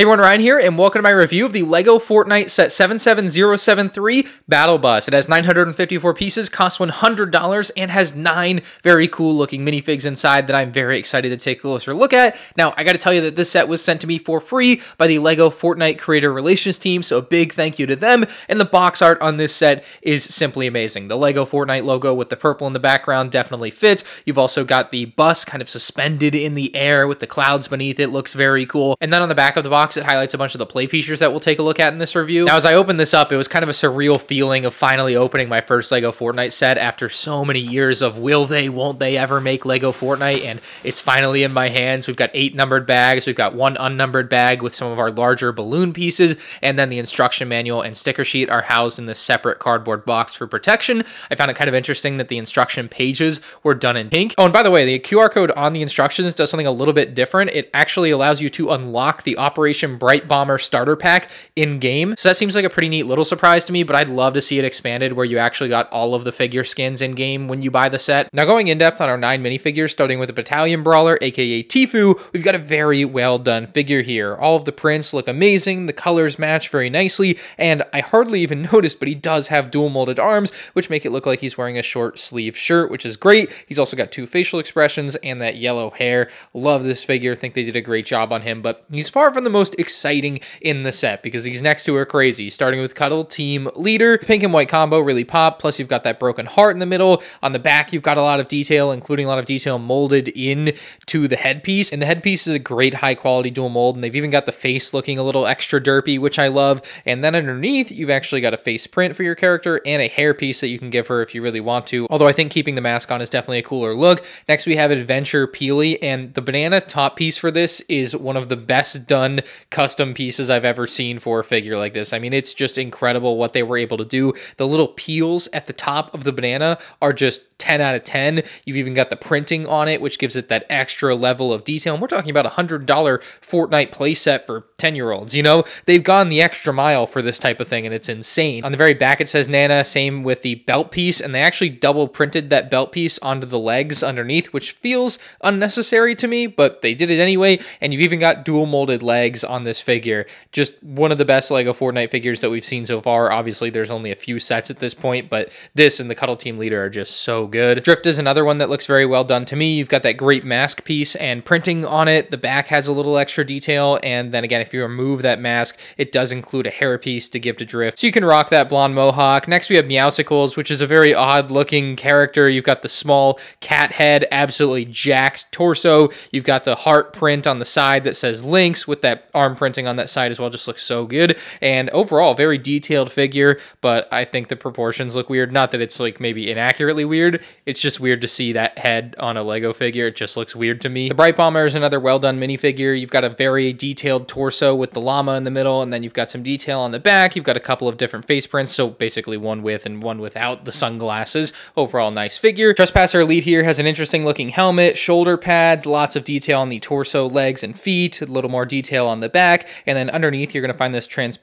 Hey everyone, Ryan here, and welcome to my review of the LEGO Fortnite set 77073 Battle Bus. It has 954 pieces, costs $100, and has 9 very cool looking minifigs inside that I'm very excited to take a closer look at. Now, I gotta tell you that this set was sent to me for free by the LEGO Fortnite Creator Relations team, so a big thank you to them, and the box art on this set is simply amazing. The LEGO Fortnite logo with the purple in the background definitely fits. You've also got the bus kind of suspended in the air with the clouds beneath it, looks very cool. And then on the back of the box, it highlights a bunch of the play features that we'll take a look at in this review. Now, as I opened this up, it was kind of a surreal feeling of finally opening my first LEGO Fortnite set after so many years of will they, won't they ever make LEGO Fortnite, and it's finally in my hands. We've got 8 numbered bags, we've got 1 unnumbered bag with some of our larger balloon pieces, and then the instruction manual and sticker sheet are housed in this separate cardboard box for protection. I found it kind of interesting that the instruction pages were done in pink. Oh, and by the way, the QR code on the instructions does something a little bit different. It actually allows you to unlock the Operation Bright Bomber starter pack in-game. So that seems like a pretty neat little surprise to me, but I'd love to see it expanded where you actually got all of the figure skins in-game when you buy the set. Now, going in-depth on our 9 minifigures, starting with the Battalion Brawler, aka Tfue, we've got a very well done figure here. All of the prints look amazing, the colors match very nicely, and I hardly even noticed, but he does have dual molded arms, which make it look like he's wearing a short sleeve shirt, which is great. He's also got 2 facial expressions and that yellow hair. Love this figure, think they did a great job on him, but he's far from the most exciting in the set because these next 2 are crazy. Starting with Cuddle, Team Leader. Pink and white combo really pop, plus you've got that broken heart in the middle. On the back, you've got a lot of detail, including a lot of detail molded in to the headpiece, and the headpiece is a great high quality dual mold, and they've even got the face looking a little extra derpy, which I love. And then underneath, you've actually got a face print for your character and a hair piece that you can give her if you really want to, although I think keeping the mask on is definitely a cooler look. Next, we have Adventure Peely, and the banana top piece for this is one of the best done custom pieces I've ever seen for a figure like this. I mean, it's just incredible what they were able to do. The little peels at the top of the banana are just 10 out of 10. You've even got the printing on it, which gives it that extra level of detail. And we're talking about a $100 Fortnite playset for 10-year-olds, you know? They've gone the extra mile for this type of thing, and it's insane. On the very back, it says Nana, same with the belt piece, and they actually double printed that belt piece onto the legs underneath, which feels unnecessary to me, but they did it anyway. And you've even got dual molded legs on this figure. Just one of the best LEGO Fortnite figures that we've seen so far. Obviously, there's only a few sets at this point, but this and the Cuddle Team Leader are just so good. Drift is another one that looks very well done to me. You've got that great mask piece and printing on it. The back has a little extra detail, and then again, if you remove that mask, it does include a hair piece to give to Drift, so you can rock that blonde mohawk. Next, we have Meowsicles, which is a very odd-looking character. You've got the small cat head, absolutely jacked torso. You've got the heart print on the side that says Lynx with that arm printing on that side as well. Just looks so good, and overall, very detailed figure, but I think the proportions look weird. Not that it's like maybe inaccurately weird, it's just weird to see that head on a LEGO figure. It just looks weird to me. The Bright Bomber is another well-done minifigure. You've got a very detailed torso with the llama in the middle, and then you've got some detail on the back. You've got a couple of different face prints, so basically one with and one without the sunglasses. Overall, nice figure. Trespasser Elite here has an interesting looking helmet, shoulder pads, lots of detail on the torso, legs, and feet, a little more detail on the back, and then underneath you're going to find this transparent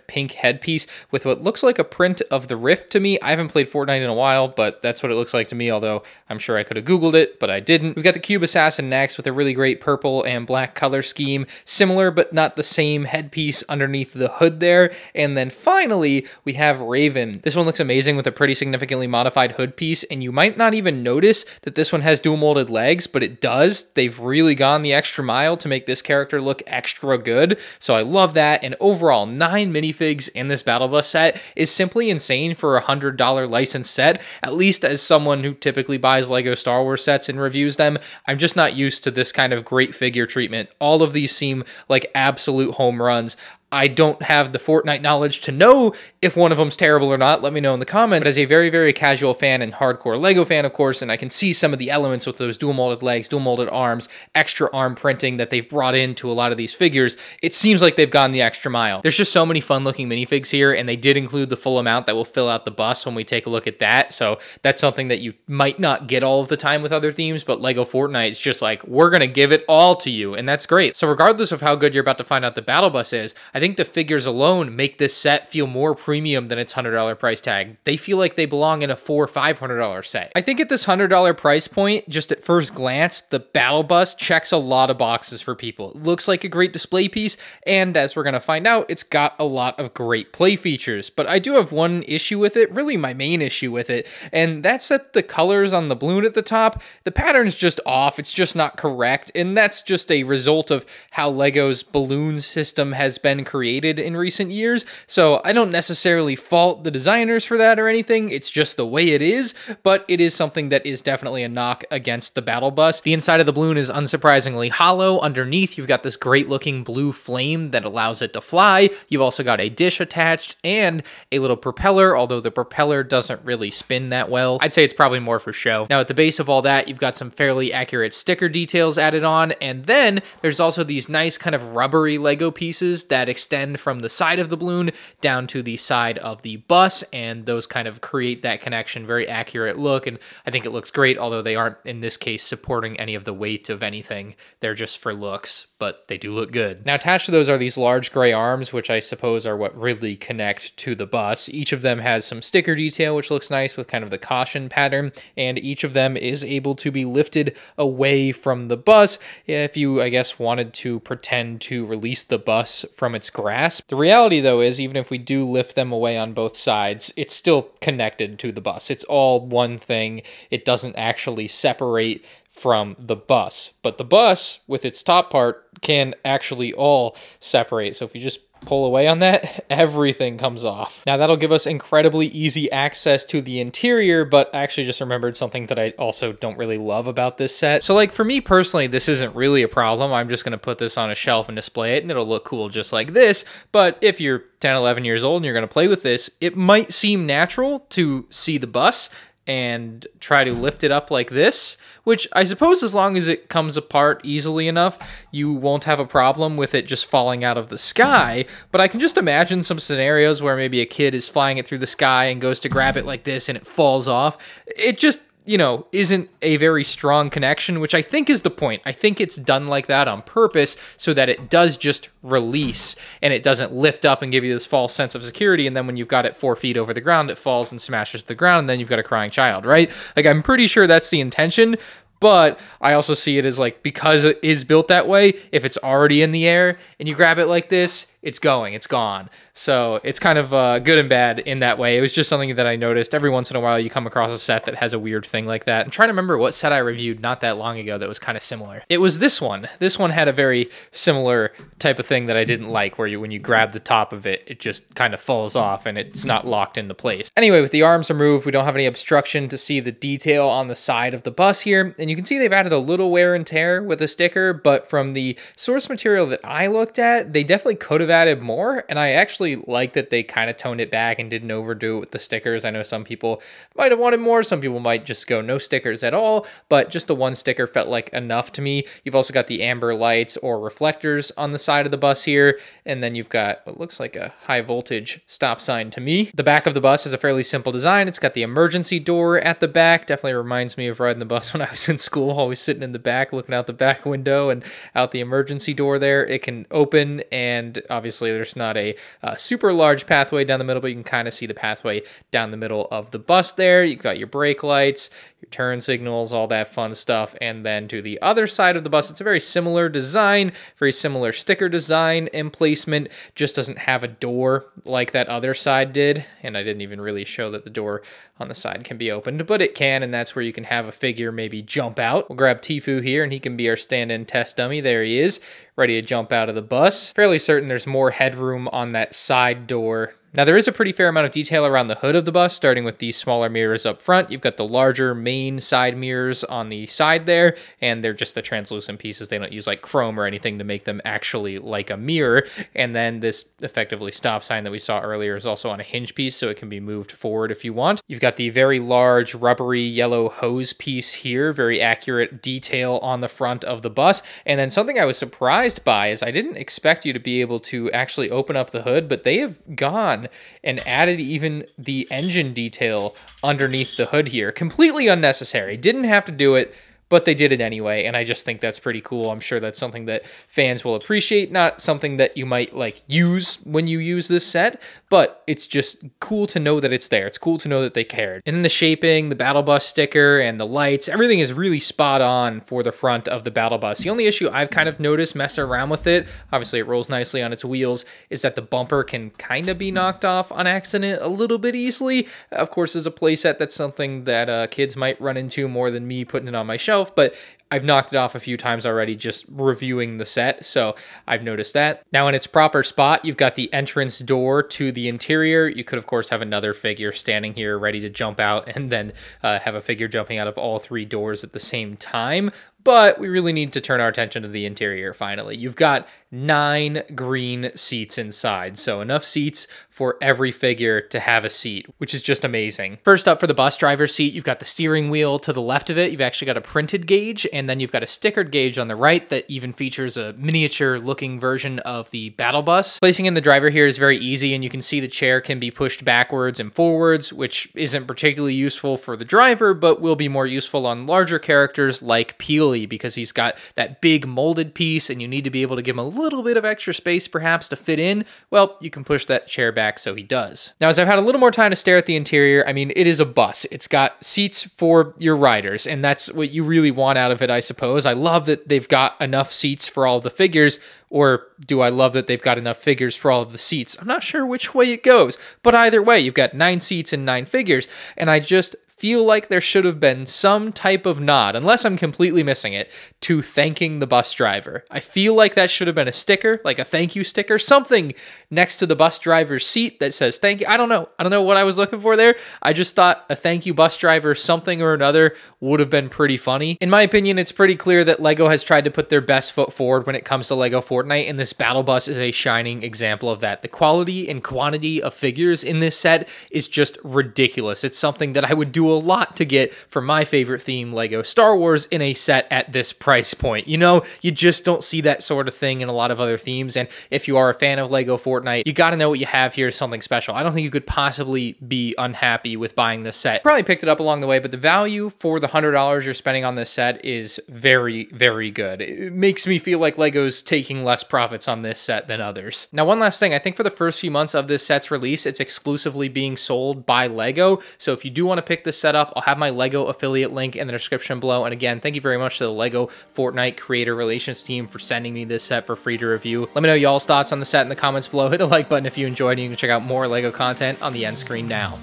pink headpiece with what looks like a print of the Rift to me. I haven't played Fortnite in a while, but that's what it looks like to me, although I'm sure I could have Googled it, but I didn't. We've got the Cube Assassin next with a really great purple and black color scheme, similar but not the same headpiece underneath the hood there. And then finally, we have Raven. This one looks amazing with a pretty significantly modified hood piece, and you might not even notice that this one has dual molded legs, but it does. They've really gone the extra mile to make this character look extra good, so I love that. And overall, 9 minifigs in this Battle Bus set is simply insane for a $100 licensed set. At least as someone who typically buys LEGO Star Wars sets and reviews them, I'm just not used to this kind of great figure treatment. All of these seem like absolute home runs. I don't have the Fortnite knowledge to know if one of them's terrible or not. Let me know in the comments. But as a very, very casual fan and hardcore LEGO fan, of course, and I can see some of the elements with those dual molded legs, dual molded arms, extra arm printing that they've brought into a lot of these figures, it seems like they've gone the extra mile. There's just so many fun looking minifigs here, and they did include the full amount that will fill out the bus when we take a look at that. So that's something that you might not get all of the time with other themes, but LEGO Fortnite is just like, we're going to give it all to you, and that's great. So regardless of how good you're about to find out the Battle Bus is, I think think the figures alone make this set feel more premium than its $100 price tag. They feel like they belong in a $400 or $500 set. I think at this $100 price point, just at first glance, the Battle Bus checks a lot of boxes for people. It looks like a great display piece, and as we're going to find out, it's got a lot of great play features. But I do have one issue with it, really my main issue with it, and that's that the colors on the balloon at the top, the pattern's just off, it's just not correct, and that's just a result of how LEGO's balloon system has been created in recent years. So I don't necessarily fault the designers for that or anything, it's just the way it is, but it is something that is definitely a knock against the Battle Bus. The inside of the balloon is unsurprisingly hollow. Underneath, you've got this great looking blue flame that allows it to fly. You've also got a dish attached and a little propeller, although the propeller doesn't really spin that well. I'd say it's probably more for show. Now at the base of all that, you've got some fairly accurate sticker details added on, and then there's also these nice kind of rubbery Lego pieces that extend from the side of the balloon down to the side of the bus, and those kind of create that connection, very accurate look, and I think it looks great, although they aren't in this case supporting any of the weight of anything. They're just for looks, but they do look good. Now attached to those are these large gray arms, which I suppose are what really connect to the bus. Each of them has some sticker detail, which looks nice with kind of the caution pattern, and each of them is able to be lifted away from the bus if you, I guess, wanted to pretend to release the bus from its grasp. The reality, though, is even if we do lift them away on both sides, it's still connected to the bus. It's all one thing. It doesn't actually separate from the bus, but the bus with its top part can actually all separate. So if you just pull away on that, everything comes off. Now that'll give us incredibly easy access to the interior, but I actually just remembered something that I also don't really love about this set. So like for me personally, this isn't really a problem. I'm just gonna put this on a shelf and display it and it'll look cool just like this. But if you're 10, 11 years old and you're gonna play with this, it might seem natural to see the bus and try to lift it up like this, which I suppose as long as it comes apart easily enough, you won't have a problem with it just falling out of the sky. But I can just imagine some scenarios where maybe a kid is flying it through the sky and goes to grab it like this and it falls off. It just, you know, isn't a very strong connection, which I think is the point. I think it's done like that on purpose so that it does just release and it doesn't lift up and give you this false sense of security. And then when you've got it 4 feet over the ground, it falls and smashes the ground. And then you've got a crying child, right? Like, I'm pretty sure that's the intention. But I also see it as like, because it is built that way, if it's already in the air and you grab it like this, it's going, it's gone. So it's kind of good and bad in that way. It was just something that I noticed. Every once in a while you come across a set that has a weird thing like that. I'm trying to remember what set I reviewed not that long ago that was kind of similar. It was this one. This one had a very similar type of thing that I didn't like, where when you grab the top of it, it just kind of falls off and it's not locked into place. Anyway, with the arms removed, we don't have any obstruction to see the detail on the side of the bus here. And you can see they've added a little wear and tear with the sticker, but from the source material that I looked at, they definitely could have added more. And I actually like that they kind of toned it back and didn't overdo it with the stickers. I know some people might have wanted more. Some people might just go no stickers at all, but just the one sticker felt like enough to me. You've also got the amber lights or reflectors on the side of the bus here. And then you've got what looks like a high voltage stop sign to me. The back of the bus is a fairly simple design. It's got the emergency door at the back. Definitely reminds me of riding the bus when I was in school, always sitting in the back, looking out the back window and out the emergency door there. It can open, and obviously there's not a super large pathway down the middle, but you can kind of see the pathway down the middle of the bus there. You've got your brake lights, your turn signals, all that fun stuff. And then to the other side of the bus, it's a very similar design, very similar sticker design and placement, just doesn't have a door like that other side did. And I didn't even really show that the door on the side can be opened, but it can, and that's where you can have a figure maybe jump out. We'll grab Tfue here, and he can be our stand-in test dummy. There he is, ready to jump out of the bus. Fairly certain there's more headroom on that side door. Now, there is a pretty fair amount of detail around the hood of the bus, starting with these smaller mirrors up front. You've got the larger main side mirrors on the side there, and they're just the translucent pieces. They don't use like chrome or anything to make them actually like a mirror. And then this effectively stop sign that we saw earlier is also on a hinge piece, so it can be moved forward if you want. You've got the very large rubbery yellow hose piece here, very accurate detail on the front of the bus. And then something I was surprised by is I didn't expect you to be able to actually open up the hood, but they have gone and added even the engine detail underneath the hood here. Completely unnecessary. Didn't have to do it, but they did it anyway, and I just think that's pretty cool. I'm sure that's something that fans will appreciate, not something that you might like use when you use this set, but it's just cool to know that it's there. It's cool to know that they cared. And then the shaping, the battle bus sticker, and the lights, everything is really spot on for the front of the battle bus. The only issue I've kind of noticed messing around with it, obviously it rolls nicely on its wheels, is that the bumper can kind of be knocked off on accident a little bit easily. Of course, as a playset, that's something that kids might run into more than me putting it on my shelf, but I've knocked it off a few times already just reviewing the set, so I've noticed that. Now in its proper spot, you've got the entrance door to the interior. You could, of course, have another figure standing here ready to jump out and then have a figure jumping out of all three doors at the same time. But we really need to turn our attention to the interior finally. You've got 9 green seats inside, so enough seats for every figure to have a seat, which is just amazing. First up, for the bus driver's seat, you've got the steering wheel to the left of it. You've actually got a printed gauge, and then you've got a stickered gauge on the right that even features a miniature looking version of the battle bus. Placing in the driver here is very easy, and you can see the chair can be pushed backwards and forwards, which isn't particularly useful for the driver, but will be more useful on larger characters like Peel, because he's got that big molded piece and you need to be able to give him a little bit of extra space perhaps to fit in. Well, you can push that chair back so he does. Now, as I've had a little more time to stare at the interior, I mean, it is a bus. It's got seats for your riders, and that's what you really want out of it, I suppose. I love that they've got enough seats for all of the figures, or do I love that they've got enough figures for all of the seats? I'm not sure which way it goes, but either way, you've got 9 seats and 9 figures, and I just feel like there should have been some type of nod, unless I'm completely missing it, to thanking the bus driver. I feel like that should have been a sticker, like a thank you sticker, something next to the bus driver's seat that says thank you. I don't know. I don't know what I was looking for there. I just thought a thank you bus driver, something or another, would have been pretty funny. In my opinion, it's pretty clear that LEGO has tried to put their best foot forward when it comes to LEGO Fortnite, and this battle bus is a shining example of that. The quality and quantity of figures in this set is just ridiculous. It's something that I would do a lot to get for my favorite theme, LEGO Star Wars, in a set at this price point. You know, you just don't see that sort of thing in a lot of other themes, and if you are a fan of LEGO Fortnite, you gotta know what you have here is something special. I don't think you could possibly be unhappy with buying this set. Probably picked it up along the way, but the value for the $100 you're spending on this set is very, very good. It makes me feel like LEGO's taking less profits on this set than others. Now, one last thing, I think for the first few months of this set's release, it's exclusively being sold by LEGO, so if you do want to pick this set up, I'll have my LEGO affiliate link in the description below. And again, thank you very much to the LEGO Fortnite Creator Relations team for sending me this set for free to review. Let me know y'all's thoughts on the set in the comments below. Hit the like button if you enjoyed, and you can check out more LEGO content on the end screen now.